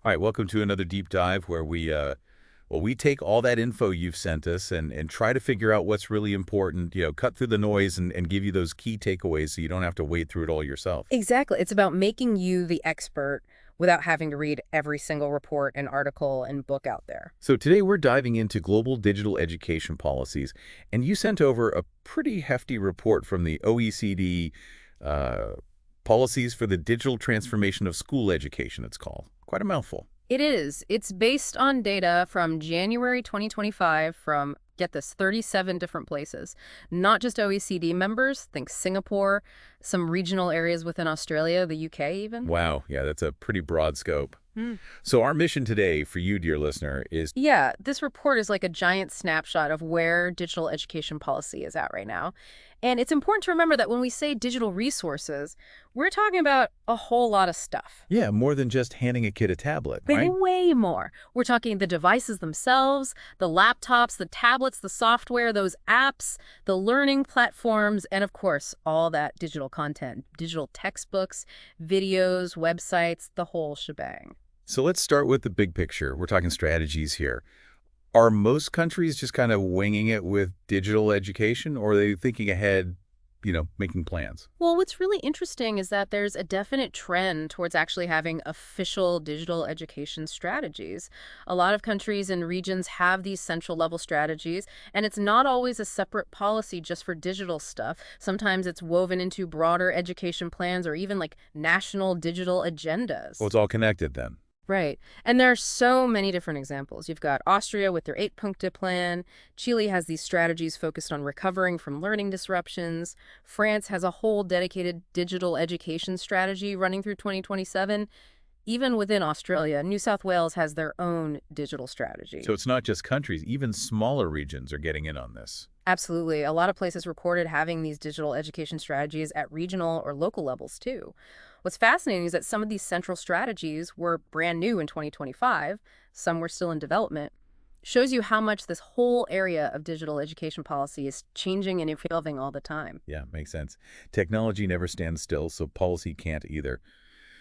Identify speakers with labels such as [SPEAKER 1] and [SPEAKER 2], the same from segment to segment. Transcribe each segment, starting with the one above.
[SPEAKER 1] All right, welcome to another deep dive where we take all that info you've sent us and try to figure out what's really important, cut through the noise and give you those key takeaways so you don't have to wade through it all yourself.
[SPEAKER 2] Exactly. It's about making you the expert without having to read every single report and article and book out there.
[SPEAKER 1] So today we're diving into global digital education policies, and you sent over a pretty hefty report from the OECD, uh, Policies for the Digital Transformation of School Education, it's called. Quite a mouthful.
[SPEAKER 2] It is. It's based on data from January 2025 from, get this, 37 different places. Not just OECD members, think Singapore, some regional areas within Australia, the UK even.
[SPEAKER 1] Wow, yeah, that's a pretty broad scope.
[SPEAKER 2] Hmm.
[SPEAKER 1] So our mission today for you, dear listener, is
[SPEAKER 2] Yeah, this report is like a giant snapshot of where digital education policy is at right now. And it's important to remember that when we say digital resources, we're talking about a whole lot of stuff.
[SPEAKER 1] yeah, more than just handing a kid a tablet,
[SPEAKER 2] But
[SPEAKER 1] right?
[SPEAKER 2] way more. We're talking the devices themselves, the laptops, the tablets, the software, those apps, the learning platforms, and of course, all that digital content, digital textbooks, videos, websites, the whole shebang.
[SPEAKER 1] So let's start with the big picture. We're talking strategies here. Are most countries just kind of winging it with digital education, or are they thinking ahead, making plans?
[SPEAKER 2] Well, what's really interesting is that there's a definite trend towards actually having official digital education strategies. A lot of countries and regions have these central level strategies, and it's not always a separate policy just for digital stuff. Sometimes it's woven into broader education plans or even like national digital
[SPEAKER 1] Well,
[SPEAKER 2] agendas.
[SPEAKER 1] it's all connected then.
[SPEAKER 2] Right. And there are so many different examples. You've got Austria with their Eight-Punkte plan. Chile has these strategies focused on recovering from learning disruptions. France has a whole dedicated digital education strategy running through 2027. Even within Australia, New South Wales has their own digital strategy.
[SPEAKER 1] So it's not just countries, even smaller regions are getting in on this.
[SPEAKER 2] Absolutely. A lot of places reported having these digital education strategies at regional or local levels, too. What's fascinating is that some of these central strategies were brand new in 2025, some were still in development. Shows you how much this whole area of digital education policy is changing and evolving all the time.
[SPEAKER 1] Yeah, makes sense. Technology never stands still, so policy can't either.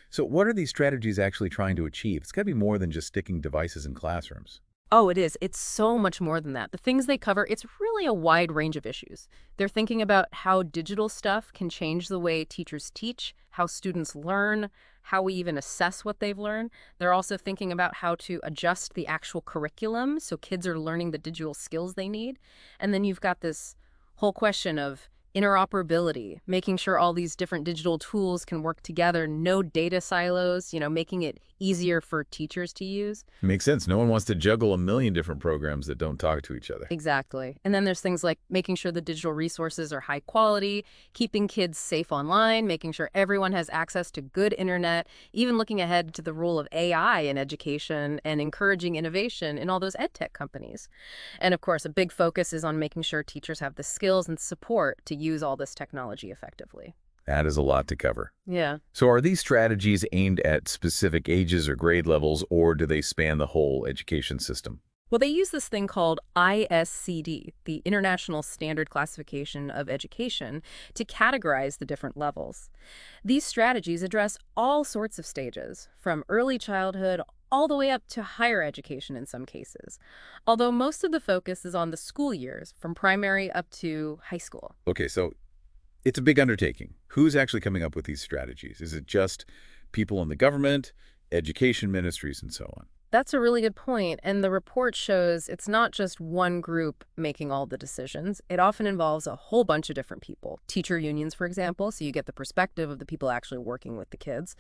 [SPEAKER 1] So what are these strategies actually trying to achieve? It's got to be more than just sticking devices in classrooms.
[SPEAKER 2] Oh, it is. It's so much more than that. The things they cover, it's really a wide range of issues. They're thinking about how digital stuff can change the way teachers teach, how students learn, how we even assess what they've learned. They're also thinking about how to adjust the actual curriculum so kids are learning the digital skills they need. And then you've got this whole question of interoperability, making sure all these different digital tools can work together, no data silos, making it easier for teachers to use.
[SPEAKER 1] Makes sense. No one wants to juggle a million different programs that don't talk to each other.
[SPEAKER 2] Exactly. And then there's things like making sure the digital resources are high quality, keeping kids safe online, making sure everyone has access to good internet, even looking ahead to the role of AI in education and encouraging innovation in all those ed tech companies. And of course, a big focus is on making sure teachers have the skills and support to use all this technology effectively.
[SPEAKER 1] That is a lot to cover.
[SPEAKER 2] Yeah.
[SPEAKER 1] So are these strategies aimed at specific ages or grade levels, or do they span the whole education system?
[SPEAKER 2] Well, they use this thing called ISCD, the International Standard Classification of Education, to categorize the different levels. These strategies address all sorts of stages, from early childhood all the way up to higher education in some cases, although most of the focus is on the school years, from primary up to high school.
[SPEAKER 1] Okay, so it's a big undertaking. Who's actually coming up with these strategies? Is it just people in the government, education ministries, and so on?
[SPEAKER 2] That's a really good point, and the report shows it's not just one group making all the decisions. It often involves a whole bunch of different people. Teacher unions, for example, so you get the perspective of the people actually working with the kids.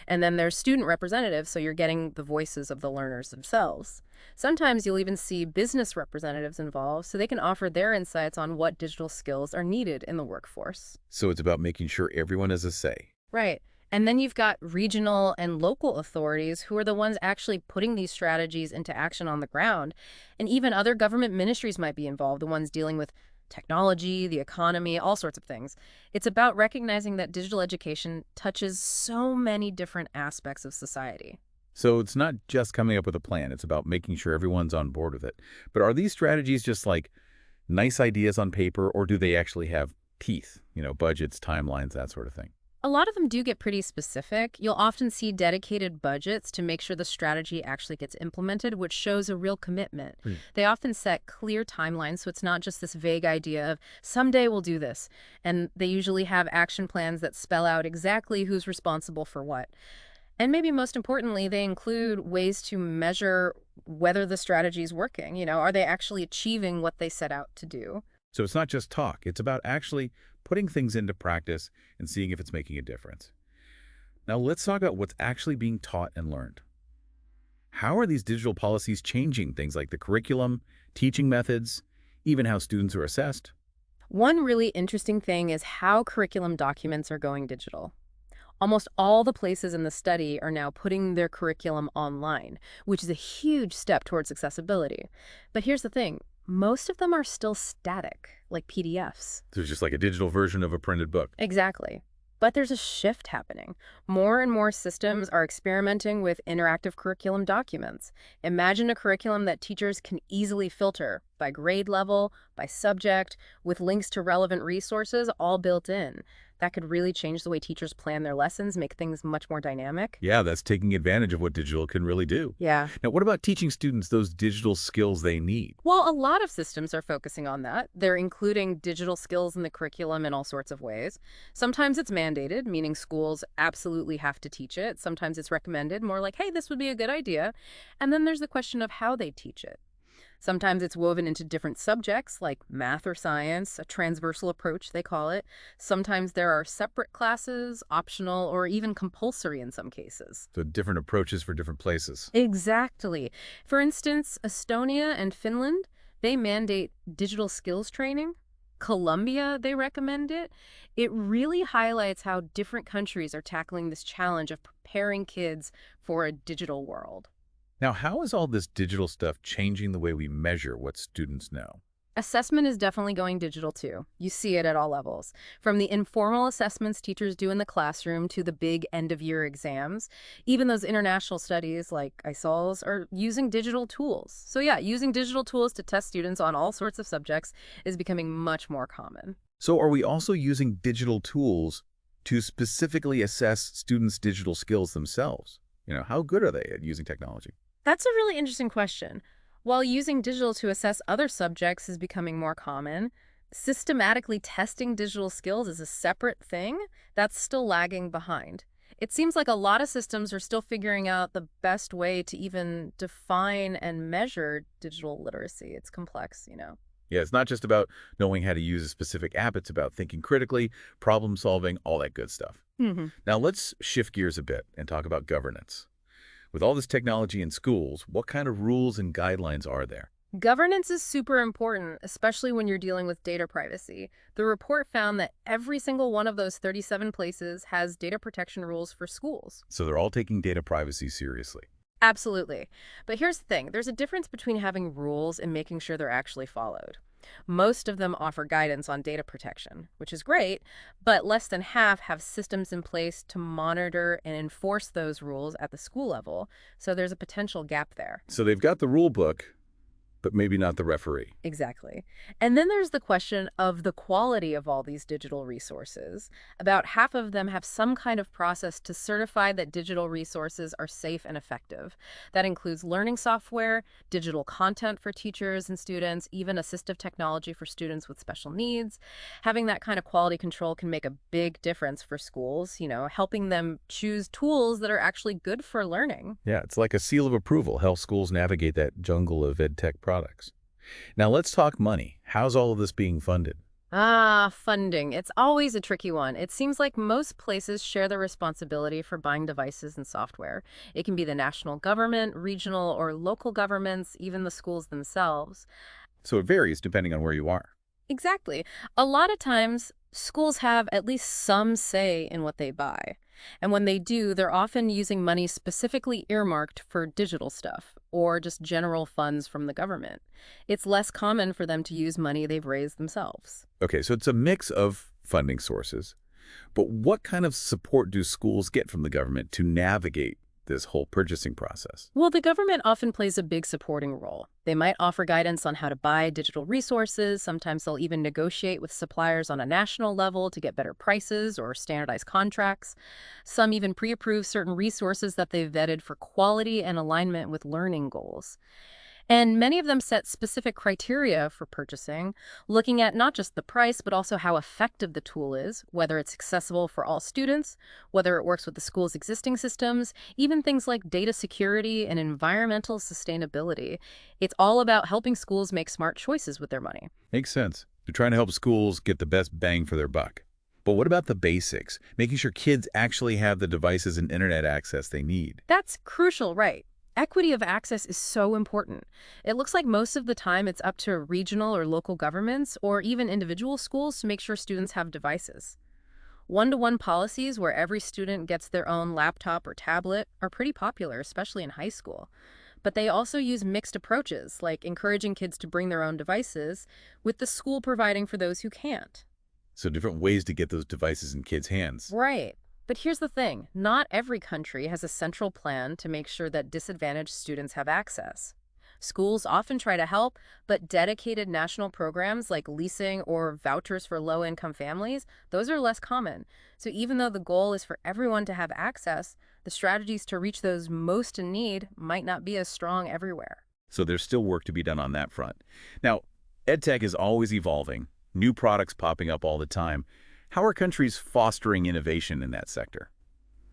[SPEAKER 2] And then there's student representatives, so you're getting the voices of the learners themselves. Sometimes you'll even see business representatives involved, so they can offer their insights on what digital skills are needed in the workforce.
[SPEAKER 1] So it's about making sure everyone has a say.
[SPEAKER 2] Right. And then you've got regional and local authorities who are the ones actually putting these strategies into action on the ground. And even other government ministries might be involved, the ones dealing with technology, the economy, all sorts of things. It's about recognizing that digital education touches so many different aspects of society.
[SPEAKER 1] So it's not just coming up with a plan. It's about making sure everyone's on board with it. But are these strategies just like nice ideas on paper, or do they actually have teeth, budgets, timelines, that sort of thing?
[SPEAKER 2] A lot of them do get pretty specific. You'll often see dedicated budgets to make sure the strategy actually gets implemented, which shows a real commitment.
[SPEAKER 1] Hmm.
[SPEAKER 2] They often set clear timelines, so it's not just this vague idea of someday we'll do this. And they usually have action plans that spell out exactly who's responsible for what. And maybe most importantly, they include ways to measure whether the strategy is working. Are they actually achieving what they set out to do?
[SPEAKER 1] So it's not just talk. It's about actually putting things into practice and seeing if it's making a difference. Now let's talk about what's actually being taught and learned. How are these digital policies changing things like the curriculum, teaching methods, even how students are assessed?
[SPEAKER 2] One really interesting thing is how curriculum documents are going digital. Almost all the places in the study are now putting their curriculum online, which is a huge step towards accessibility. But here's the thing. Most of them are still static, like PDFs.
[SPEAKER 1] There's just like a digital version of a printed book.
[SPEAKER 2] Exactly. But there's a shift happening. More and more systems are experimenting with interactive curriculum documents. Imagine a curriculum that teachers can easily filter by grade level, by subject, with links to relevant resources all built in. That could really change the way teachers plan their lessons, make things much more dynamic.
[SPEAKER 1] Yeah, that's taking advantage of what digital can really do.
[SPEAKER 2] Yeah.
[SPEAKER 1] Now, what about teaching students those digital skills they need?
[SPEAKER 2] Well, a lot of systems are focusing on that. They're including digital skills in the curriculum in all sorts of ways. Sometimes it's mandated, meaning schools absolutely have to teach it. Sometimes it's recommended, more like, hey, this would be a good idea. And then there's the question of how they teach it. Sometimes it's woven into different subjects like math or science, a transversal approach, they call it. Sometimes there are separate classes, optional, or even compulsory in some cases.
[SPEAKER 1] So different approaches for different places.
[SPEAKER 2] Exactly. For instance, Estonia and Finland, they mandate digital skills training. Colombia, they recommend it. It really highlights how different countries are tackling this challenge of preparing kids for a digital world.
[SPEAKER 1] Now, how is all this digital stuff changing the way we measure what students know?
[SPEAKER 2] Assessment is definitely going digital too. You see it at all levels. From the informal assessments teachers do in the classroom to the big end-of-year exams. Even those international studies like ISOLs are using digital tools. So yeah, using digital tools to test students on all sorts of subjects is becoming much more common.
[SPEAKER 1] So are we also using digital tools to specifically assess students' digital skills themselves? How good are they at using technology?
[SPEAKER 2] That's a really interesting question. While using digital to assess other subjects is becoming more common, systematically testing digital skills is a separate thing that's still lagging behind. It seems like a lot of systems are still figuring out the best way to even define and measure digital literacy. It's complex.
[SPEAKER 1] Yeah, it's not just about knowing how to use a specific app. It's about thinking critically, problem solving, all that good stuff.
[SPEAKER 2] Hmm.
[SPEAKER 1] Now let's shift gears a bit and talk about governance. With all this technology in schools, what kind of rules and guidelines are there?
[SPEAKER 2] Governance is super important, especially when you're dealing with data privacy. The report found that every single one of those 37 places has data protection rules for schools.
[SPEAKER 1] So they're all taking data privacy seriously.
[SPEAKER 2] Absolutely. But here's the thing. There's a difference between having rules and making sure they're actually followed. Most of them offer guidance on data protection, which is great, but less than half have systems in place to monitor and enforce those rules at the school level. So there's a potential gap there.
[SPEAKER 1] So they've got the rule book, but maybe not the referee.
[SPEAKER 2] Exactly. And then there's the question of the quality of all these digital resources. About half of them have some kind of process to certify that digital resources are safe and effective. That includes learning software, digital content for teachers and students, even assistive technology for students with special needs. Having that kind of quality control can make a big difference for schools, helping them choose tools that are actually good for learning.
[SPEAKER 1] Yeah, it's like a seal of approval, help schools navigate that jungle of ed tech products. Now let's talk money. How's all of this being funded?
[SPEAKER 2] Funding. It's always a tricky one. It seems like most places share the responsibility for buying devices and software. It can be the national government, regional or local governments, even the schools themselves.
[SPEAKER 1] So it varies depending on where you are.
[SPEAKER 2] Exactly. A lot of times, schools have at least some say in what they buy. And when they do, they're often using money specifically earmarked for digital stuff or just general funds from the government. It's less common for them to use money they've raised themselves.
[SPEAKER 1] Okay, so it's a mix of funding sources. But what kind of support do schools get from the government to navigate this whole purchasing process?
[SPEAKER 2] Well, the government often plays a big supporting role. They might offer guidance on how to buy digital resources. Sometimes they'll even negotiate with suppliers on a national level to get better prices or standardized contracts. Some even pre-approve certain resources that they've vetted for quality and alignment with learning goals. And many of them set specific criteria for purchasing, looking at not just the price, but also how effective the tool is, whether it's accessible for all students, whether it works with the school's existing systems, even things like data security and environmental sustainability. It's all about helping schools make smart choices with their money.
[SPEAKER 1] Makes sense. They're trying to help schools get the best bang for their buck. But what about the basics? Making sure kids actually have the devices and internet access they need.
[SPEAKER 2] That's crucial, right? Equity of access is so important. It looks like most of the time it's up to regional or local governments or even individual schools to make sure students have devices. One-to-one policies where every student gets their own laptop or tablet are pretty popular, especially in high school. But they also use mixed approaches, like encouraging kids to bring their own devices, with the school providing for those who can't.
[SPEAKER 1] So different ways to get those devices in kids' hands.
[SPEAKER 2] Right. But here's the thing, not every country has a central plan to make sure that disadvantaged students have access. Schools often try to help, but dedicated national programs like leasing or vouchers for low-income families, those are less common. So even though the goal is for everyone to have access, the strategies to reach those most in need might not be as strong everywhere.
[SPEAKER 1] So there's still work to be done on that front. Now, EdTech is always evolving, new products popping up all the time. How are countries fostering innovation in that sector?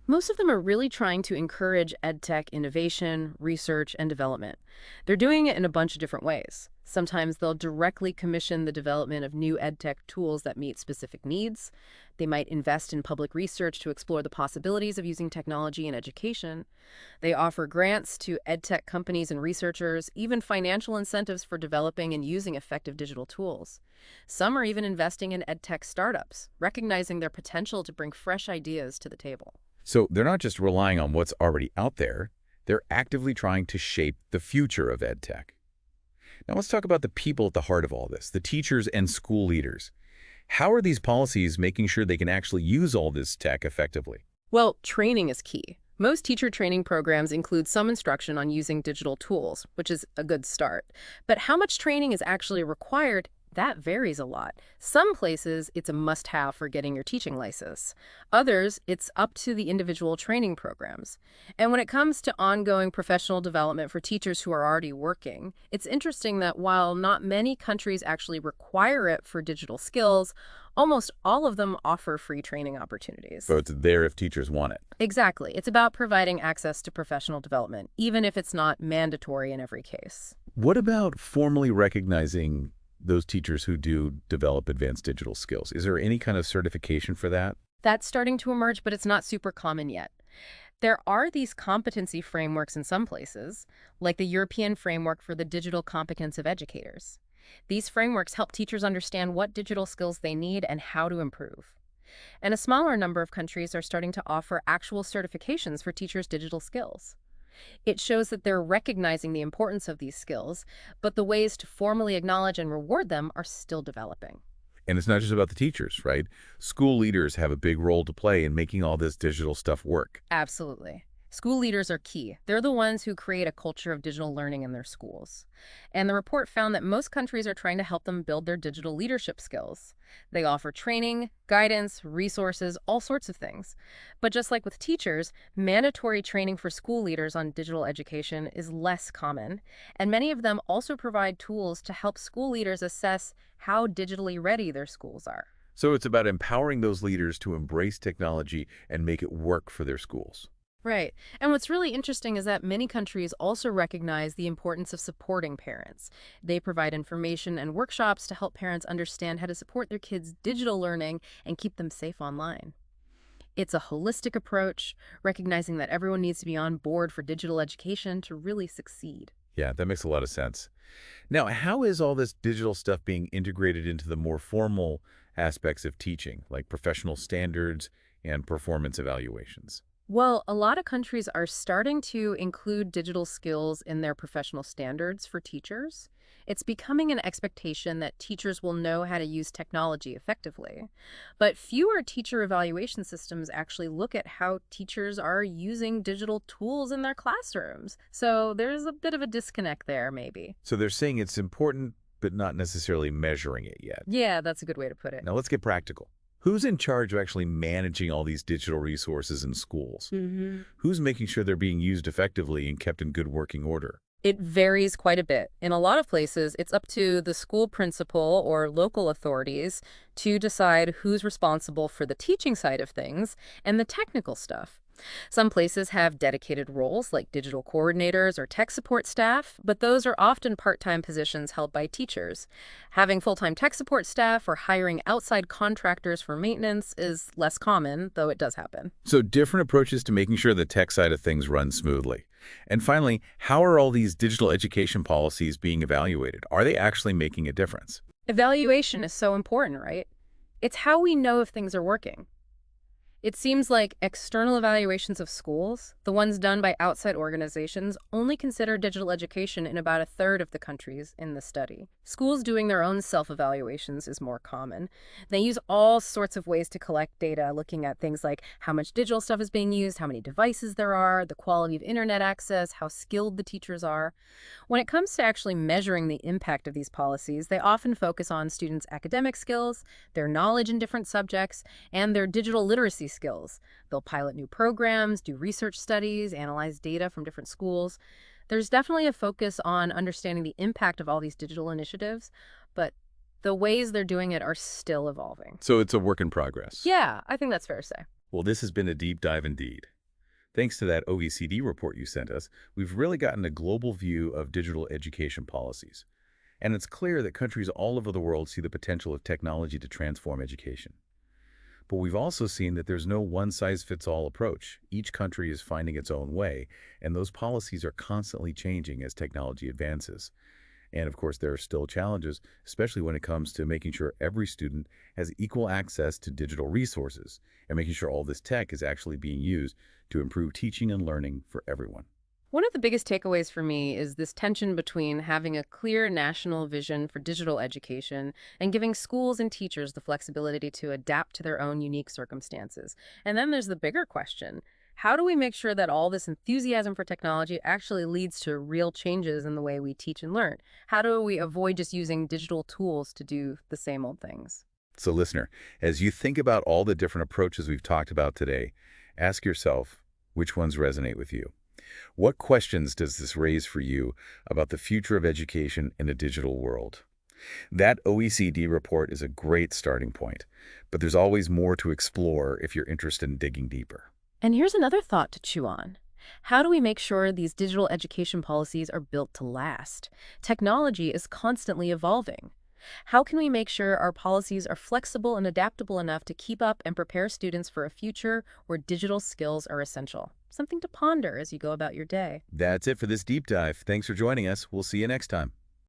[SPEAKER 2] Most of them are really trying to encourage edtech innovation, research, and development. They're doing it in a bunch of different ways. Sometimes they'll directly commission the development of new edtech tools that meet specific needs. They might invest in public research to explore the possibilities of using technology in education. They offer grants to edtech companies and researchers, even financial incentives for developing and using effective digital tools. Some are even investing in edtech startups, recognizing their potential to bring fresh ideas to the table.
[SPEAKER 1] So they're not just relying on what's already out there, they're actively trying to shape the future of EdTech. Now let's talk about the people at the heart of all this, the teachers and school leaders. How are these policies making sure they can actually use all this tech effectively?
[SPEAKER 2] Well, training is key. Most teacher training programs include some instruction on using digital tools, which is a good start. But how much training is actually required? That varies a lot. Some places, it's a must-have for getting your teaching license. Others, it's up to the individual training programs. And when it comes to ongoing professional development for teachers who are already working, it's interesting that while not many countries actually require it for digital skills, almost all of them offer free training opportunities.
[SPEAKER 1] So it's there if teachers want it.
[SPEAKER 2] Exactly. It's about providing access to professional development, even if it's not mandatory in every case.
[SPEAKER 1] What about formally recognizing those teachers who do develop advanced digital skills? Is there any kind of certification for that?
[SPEAKER 2] That's starting to emerge, but it's not super common yet. There are these competency frameworks in some places, like the European Framework for the Digital Competence of Educators. These frameworks help teachers understand what digital skills they need and how to improve. And a smaller number of countries are starting to offer actual certifications for teachers' digital skills. It shows that they're recognizing the importance of these skills, but the ways to formally acknowledge and reward them are still developing.
[SPEAKER 1] And it's not just about the teachers, right? School leaders have a big role to play in making all this digital stuff work.
[SPEAKER 2] Absolutely. School leaders are key. They're the ones who create a culture of digital learning in their schools. And the report found that most countries are trying to help them build their digital leadership skills. They offer training, guidance, resources, all sorts of things. But just like with teachers, mandatory training for school leaders on digital education is less common. And many of them also provide tools to help school leaders assess how digitally ready their schools are.
[SPEAKER 1] So it's about empowering those leaders to embrace technology and make it work for their schools.
[SPEAKER 2] Right. And what's really interesting is that many countries also recognize the importance of supporting parents. They provide information and workshops to help parents understand how to support their kids' digital learning and keep them safe online. It's a holistic approach, recognizing that everyone needs to be on board for digital education to really succeed.
[SPEAKER 1] Yeah, that makes a lot of sense. Now, how is all this digital stuff being integrated into the more formal aspects of teaching, like professional standards and performance evaluations?
[SPEAKER 2] Well, a lot of countries are starting to include digital skills in their professional standards for teachers. It's becoming an expectation that teachers will know how to use technology effectively. But fewer teacher evaluation systems actually look at how teachers are using digital tools in their classrooms. So there's a bit of a disconnect there, maybe.
[SPEAKER 1] So they're saying it's important, but not necessarily measuring it yet.
[SPEAKER 2] Yeah, that's a good way to put it.
[SPEAKER 1] Now let's get practical. Who's in charge of actually managing all these digital resources in schools? Who's making sure they're being used effectively and kept in good working order?
[SPEAKER 2] It varies quite a bit. In a lot of places, it's up to the school principal or local authorities to decide who's responsible for the teaching side of things and the technical stuff. Some places have dedicated roles like digital coordinators or tech support staff, but those are often part-time positions held by teachers. Having full-time tech support staff or hiring outside contractors for maintenance is less common, though it does happen.
[SPEAKER 1] So different approaches to making sure the tech side of things runs smoothly. And finally, how are all these digital education policies being evaluated? Are they actually making a difference?
[SPEAKER 2] Evaluation is so important, right? It's how we know if things are working. It seems like external evaluations of schools, the ones done by outside organizations, only consider digital education in about a third of the countries in the study. Schools doing their own self-evaluations is more common. They use all sorts of ways to collect data, looking at things like how much digital stuff is being used, how many devices there are, the quality of internet access, how skilled the teachers are. When it comes to actually measuring the impact of these policies, they often focus on students' academic skills, their knowledge in different subjects, and their digital literacy skills. They'll pilot new programs, do research studies, analyze data from different schools. There's definitely a focus on understanding the impact of all these digital initiatives, but the ways they're doing it are still evolving.
[SPEAKER 1] So it's a work in progress.
[SPEAKER 2] Yeah, I think that's fair to say.
[SPEAKER 1] Well, this has been a deep dive indeed. Thanks to that OECD report you sent us, we've really gotten a global view of digital education policies. And it's clear that countries all over the world see the potential of technology to transform education. But we've also seen that there's no one-size-fits-all approach. Each country is finding its own way, and those policies are constantly changing as technology advances. And of course, there are still challenges, especially when it comes to making sure every student has equal access to digital resources and making sure all this tech is actually being used to improve teaching and learning for everyone.
[SPEAKER 2] One of the biggest takeaways for me is this tension between having a clear national vision for digital education and giving schools and teachers the flexibility to adapt to their own unique circumstances. And then there's the bigger question. How do we make sure that all this enthusiasm for technology actually leads to real changes in the way we teach and learn? How do we avoid just using digital tools to do the same old things?
[SPEAKER 1] So listener, as you think about all the different approaches we've talked about today, ask yourself, which ones resonate with you? What questions does this raise for you about the future of education in a digital world? That OECD report is a great starting point, but there's always more to explore if you're interested in digging deeper.
[SPEAKER 2] And here's another thought to chew on. How do we make sure these digital education policies are built to last? Technology is constantly evolving. How can we make sure our policies are flexible and adaptable enough to keep up and prepare students for a future where digital skills are essential? Something to ponder as you go about your day.
[SPEAKER 1] That's it for this deep dive. Thanks for joining us. We'll see you next time.